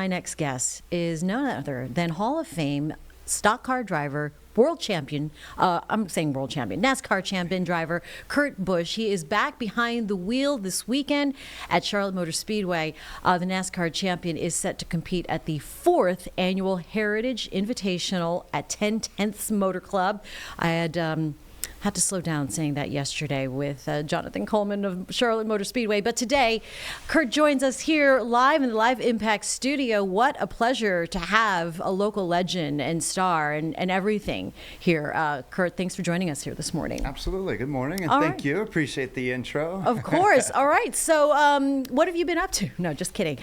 My next guest is none other than Hall of Fame stock car driver, world champion, NASCAR champion driver, Kurt Busch. He is back behind the wheel this weekend at Charlotte Motor Speedway. The NASCAR champion is set to compete at the 4th annual Heritage Invitational at 10/10 Motor Club. I had to slow down saying that yesterday with Jonathan Coleman of Charlotte Motor Speedway. But today, Kurt joins us here live in the Live Impact studio. What a pleasure to have a local legend and star and everything here. Kurt, thanks for joining us here this morning. Absolutely. Good morning, and thank you. Appreciate the intro. Of course. All right. So what have you been up to? No, just kidding.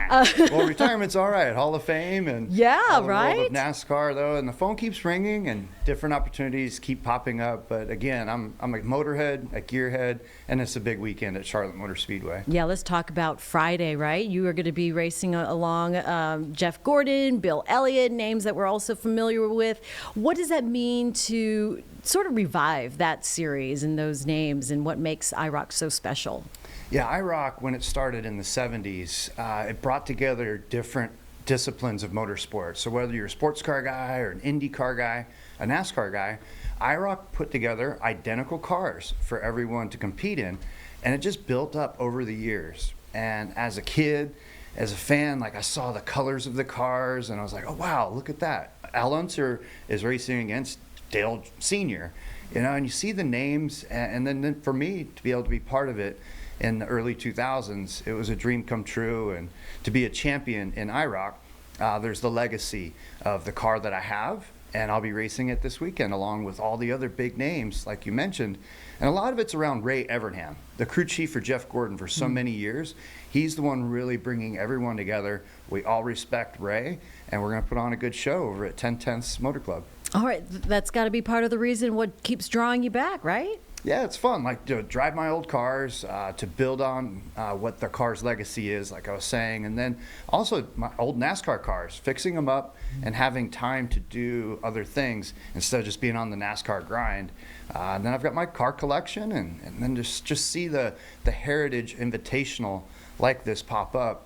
Well, retirement's all right. Hall of Fame and yeah, all the right. world of NASCAR, though, and the phone keeps ringing and different opportunities keep popping up. But again, I'm a motorhead, a gearhead, and it's a big weekend at Charlotte Motor Speedway. Yeah, let's talk about Friday, right? You are going to be racing along Jeff Gordon, Bill Elliott, names that we're also familiar with. What does that mean to sort of revive that series and those names, and what makes IROC so special? Yeah, IROC, when it started in the 70s, it brought together different disciplines of motorsports. So whether you're a sports car guy or an Indy car guy, a NASCAR guy, IROC put together identical cars for everyone to compete in, and it just built up over the years. And as a kid, as a fan, like I saw the colors of the cars, and I was like, oh wow, look at that. Al Unser is racing against Dale Sr., and you see the names, and then for me to be able to be part of it in the early 2000s, it was a dream come true. And to be a champion in IROC, there's the legacy of the car that I have, and I'll be racing it this weekend along with all the other big names like you mentioned. And a lot of it's around Ray Evernham, the crew chief for Jeff Gordon for so many years. He's the one really bringing everyone together. We all respect Ray, and we're going to put on a good show over at 10/10 Motor Club. All right, that's got to be part of the reason what keeps drawing you back, right? Yeah, it's fun, like to drive my old cars, to build on what the car's legacy is, like I was saying, and then also my old NASCAR cars, fixing them up and having time to do other things instead of just being on the NASCAR grind. And then I've got my car collection, and then just see the Heritage Invitational like this pop up.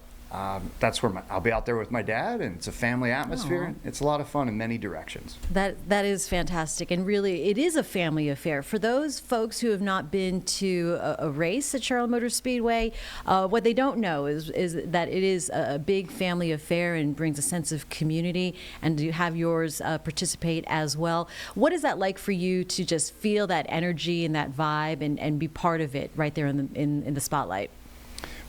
That's where I'll be out there with my dad, and it's a family atmosphere. Aww. It's a lot of fun in many directions. That is fantastic, and really it is a family affair. For those folks who have not been to a race at Charlotte Motor Speedway, what they don't know is that it is a big family affair and brings a sense of community, and to have yours participate as well. What is that like for you to just feel that energy and that vibe and be part of it right there in the spotlight?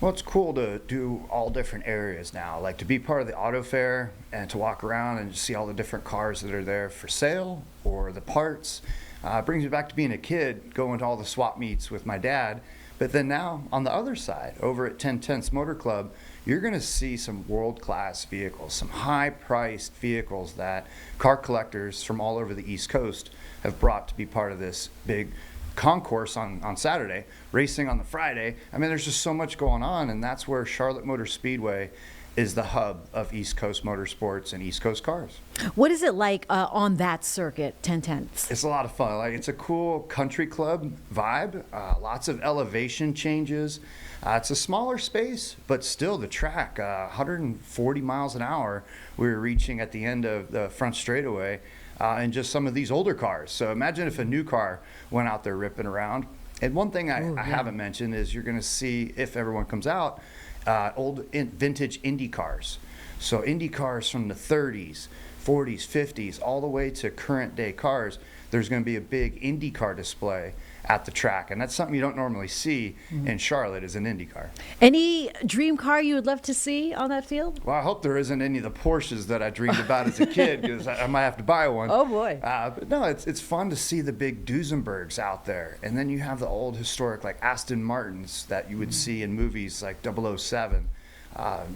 Well, it's cool to do all different areas now, like to be part of the auto fair and to walk around and just see all the different cars that are there for sale or the parts. It brings me back to being a kid, going to all the swap meets with my dad. But then now on the other side, over at 10/10 Motor Club, you're going to see some world-class vehicles, some high-priced vehicles that car collectors from all over the East Coast have brought to be part of this big concourse on Saturday, racing on the Friday. I mean, there's just so much going on, and that's where Charlotte Motor Speedway is the hub of East Coast motorsports and East Coast cars. What is it like on that circuit, 10/10? It's a lot of fun. Like, it's a cool country club vibe, lots of elevation changes. It's a smaller space, but still the track, 140 miles an hour we were reaching at the end of the front straightaway. And just some of these older cars. So imagine if a new car went out there ripping around. And one thing I haven't mentioned is you're going to see, if everyone comes out, vintage Indy cars. So Indy cars from the 30s, 40s, 50s, all the way to current day cars. There's going to be a big Indy car display at the track, and that's something you don't normally see in Charlotte, is an Indy car. Any dream car you would love to see on that field? Well, I hope there isn't any of the Porsches that I dreamed about as a kid, because I might have to buy one. Oh boy. But no, it's fun to see the big Duesenbergs out there, and then you have the old historic like Aston Martins that you would see in movies like 007.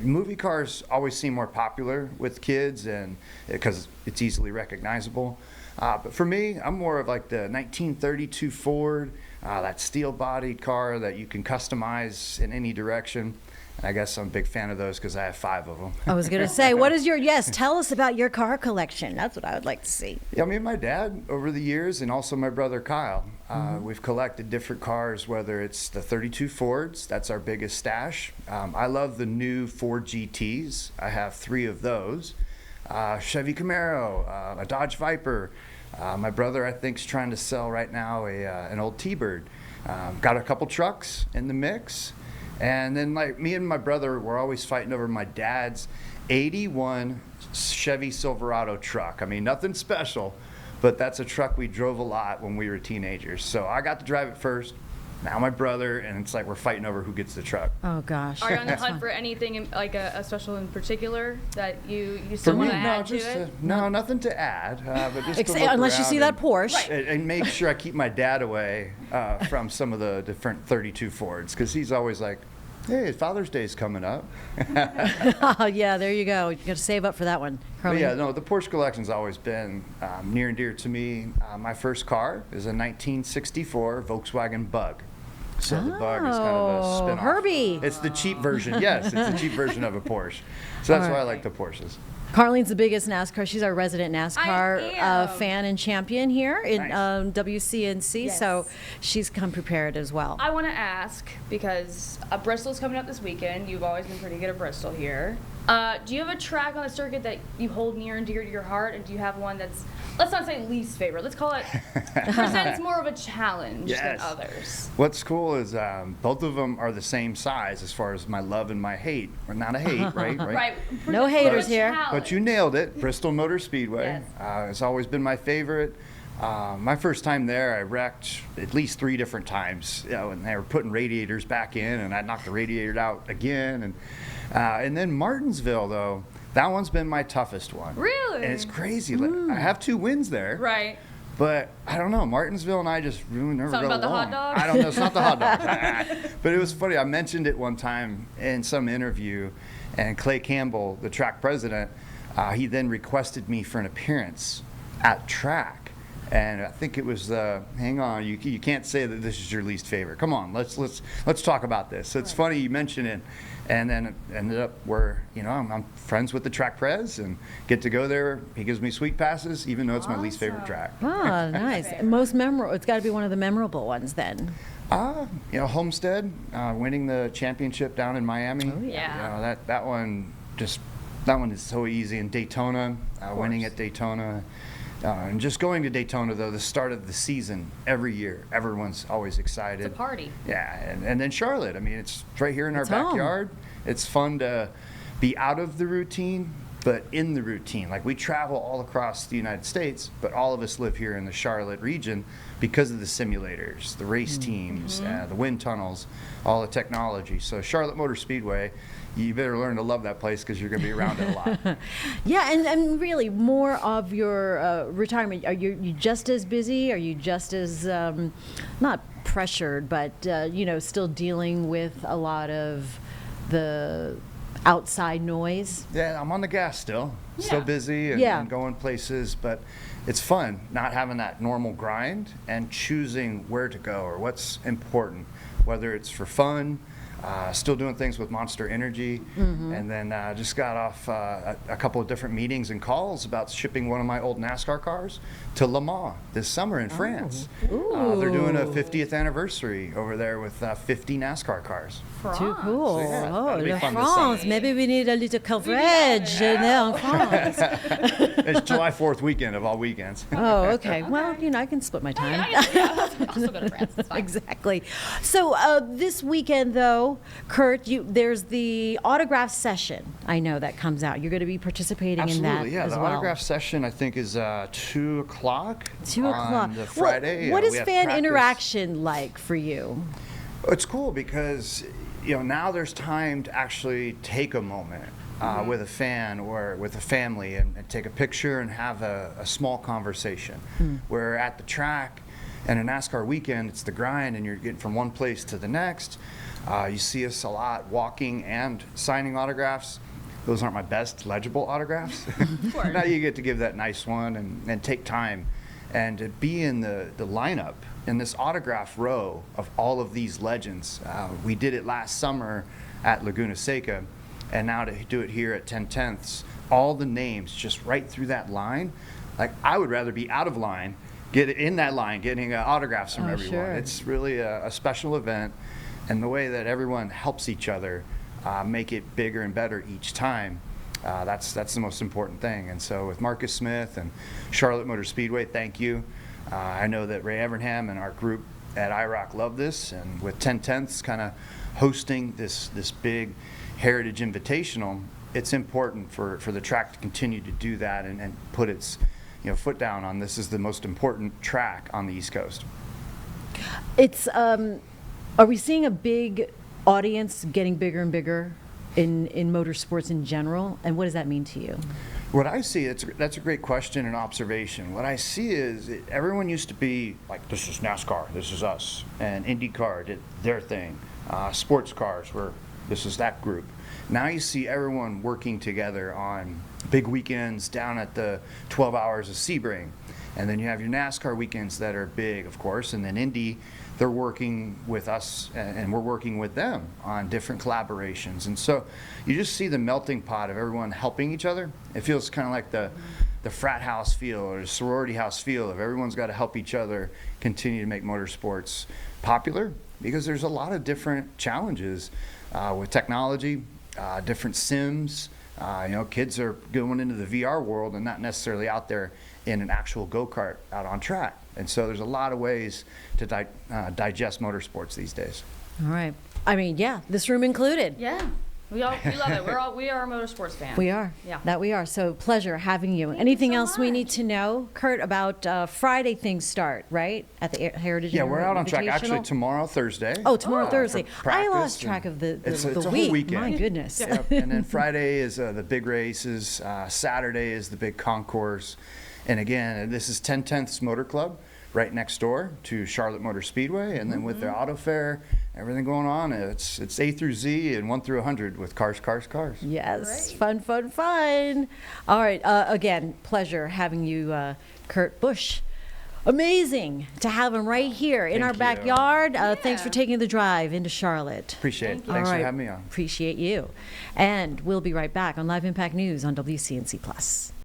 Movie cars always seem more popular with kids, and because it's easily recognizable. But for me, I'm more of like the 1932 Ford, that steel-bodied car that you can customize in any direction. I guess I'm a big fan of those because I have 5 of them. I was going to say, what is tell us about your car collection. That's what I would like to see. Yeah, me and my dad over the years, and also my brother Kyle, We've collected different cars, whether it's the 32 Fords, that's our biggest stash. I love the new Ford GTs. I have 3 of those. Chevy Camaro, a Dodge Viper. My brother, I think, is trying to sell right now an old T-Bird. Got a couple trucks in the mix. And then, like, me and my brother were always fighting over my dad's 81 Chevy Silverado truck. I mean, nothing special, but that's a truck we drove a lot when we were teenagers. So I got to drive it first. Now my brother, and it's like we're fighting over who gets the truck. Oh gosh. Are you on the hunt for anything like a special in particular that you still want to add to it? No, nothing to add, but just to look unless you see that Porsche. and make sure I keep my dad away from some of the different 32 Fords, because he's always like, hey, Father's Day's coming up. Yeah, there you go. You got to save up for that one. But yeah, no, the Porsche collection's always been near and dear to me. My first car is a 1964 Volkswagen Bug. So the Bug is kind of a spin-off. Herbie. It's the cheap version. Yes, it's the cheap version of a Porsche. So that's why I like the Porsches. Carlene's the biggest NASCAR. She's our resident I NASCAR am. fan and champion here in Nice. WCNC. Yes. So she's come prepared as well. I want to ask, because Bristol's coming up this weekend. You've always been pretty good at Bristol here. Do you have a track on the circuit that you hold near and dear to your heart? And do you have one that's, let's not say least favorite, let's call it, presents more of a challenge than Yes. others? What's cool is both of them are the same size as far as my love and my hate. Or not a hate, right? Right. No haters here. But you nailed it. Bristol Motor Speedway. Yes. It's always been my favorite. My first time there, I wrecked at least 3 different times. And they were putting radiators back in, and I knocked the radiator out again. And then Martinsville, though, that one's been my toughest one. Really? And it's crazy. Like, I have 2 wins there. Right. But I don't know, Martinsville and I just never Something got about the hot along. dogs? I don't know, it's not the hot dogs. But it was funny, I mentioned it one time in some interview, and Clay Campbell, the track president, he then requested me for an appearance at track. And I think it was hang on, you can't say that this is your least favorite. Come on, let's talk about this. So it's funny you mention it, and then it ended up where I'm friends with the track prez and get to go there. He gives me sweet passes, even though it's my least favorite track. Oh, nice. Most memorable. It's got to be one of the memorable ones then. Homestead, winning the championship down in Miami. Oh, yeah. That one is so easy. And Daytona, winning at Daytona. And just going to Daytona, though, the start of the season every year, everyone's always excited. It's a party. Yeah, and then Charlotte. I mean, it's right here in our It's home. backyard. It's fun to be out of the routine, but in the routine. Like, we travel all across the United States, but all of us live here in the Charlotte region because of the simulators, the race teams, the wind tunnels, all the technology. So Charlotte Motor Speedway, you better learn to love that place because you're going to be around it a lot. Yeah, and really, more of your retirement, are you just as busy? Are you just as, not pressured, but, still dealing with a lot of the outside noise? Yeah, I'm on the gas still. Still Yeah. busy and, Yeah. and going places, but it's fun not having that normal grind and choosing where to go or what's important, whether it's for fun, still doing things with Monster Energy, and then just got off a couple of different meetings and calls about shipping one of my old NASCAR cars to Le Mans this summer in France. They're doing a 50th anniversary over there with 50 NASCAR cars. Too cool. So, yeah, Oh, that'll be Le fun this France. summer. Maybe we need a little coverage there in France. It's July 4th weekend of all weekends. Oh, okay. Well, I can split my time. I'll still go to France. It's fine. Exactly. So this weekend, though, Kurt, there's the autograph session. I know that comes out. You're going to be participating Absolutely, in that yeah. as The well. autograph session, I think, is 2 o'clock. 2 o'clock. on the Friday. What We is have fan practice. interaction like for you? It's cool because now there's time to actually take a moment with a fan or with a family and take a picture and have a small conversation. Where at the track and a NASCAR weekend, it's the grind and you're getting from one place to the next. You see us a lot walking and signing autographs. Those aren't my best legible autographs. Now you get to give that nice one and take time and to be in the lineup in this autograph row of all of these legends. We did it last summer at Laguna Seca, and now to do it here at 10/10ths, all the names just right through that line. Like, I would rather be out of line get in that line, getting autographs from Oh, everyone. sure. It's really a special event, and the way that everyone helps each other make it bigger and better each time. That's the most important thing. And so with Marcus Smith and Charlotte Motor Speedway, thank you. I know that Ray Evernham and our group at IROC love this, and with 10/10ths kind of hosting this big Heritage Invitational, it's important for the track to continue to do that and put its foot down on this is the most important track on the East Coast. It's are we seeing a big audience getting bigger and bigger in motorsports in general, and what does that mean to you? What I see, that's a great question and observation. What I see is everyone used to be like, this is NASCAR, this is us, and IndyCar did their thing. Sports cars were, this is that group. Now you see everyone working together on big weekends down at the 12 Hours of Sebring. And then you have your NASCAR weekends that are big, of course, and then Indy, they're working with us and we're working with them on different collaborations. And so you just see the melting pot of everyone helping each other. It feels kind of like the frat house feel or the sorority house feel of everyone's got to help each other continue to make motorsports popular, because there's a lot of different challenges with technology, different sims. Kids are going into the VR world and not necessarily out there in an actual go-kart out on track. And so there's a lot of ways to digest motorsports these days. All right. I mean, yeah, this room included. Yeah. We love it. We are motorsports fans. We are. Yeah. That we are. So pleasure having you. Thank you Anything so else we need much. to know, Kurt, about Friday things start, right? At the Heritage Yeah, we're out on track. Actually, Invitational? tomorrow, Thursday. Oh, tomorrow, Thursday. for I lost practice track and of the it's a whole week. weekend. My goodness. Yep. And then Friday is the big races. Saturday is the big concourse. And again, this is 10/10ths Motor Club right next door to Charlotte Motor Speedway. And then with the auto fair, everything going on, it's A through Z and 1 through 100 with cars. Yes. Great. Fun. All right. Again, pleasure having you, Kurt Busch. Amazing to have him right here in our Thank you. backyard. Thanks Yeah. for taking the drive into Charlotte. Appreciate it. Thank you. Thanks All for right. having me on. Appreciate you. And we'll be right back on Live Impact News on WCNC Plus.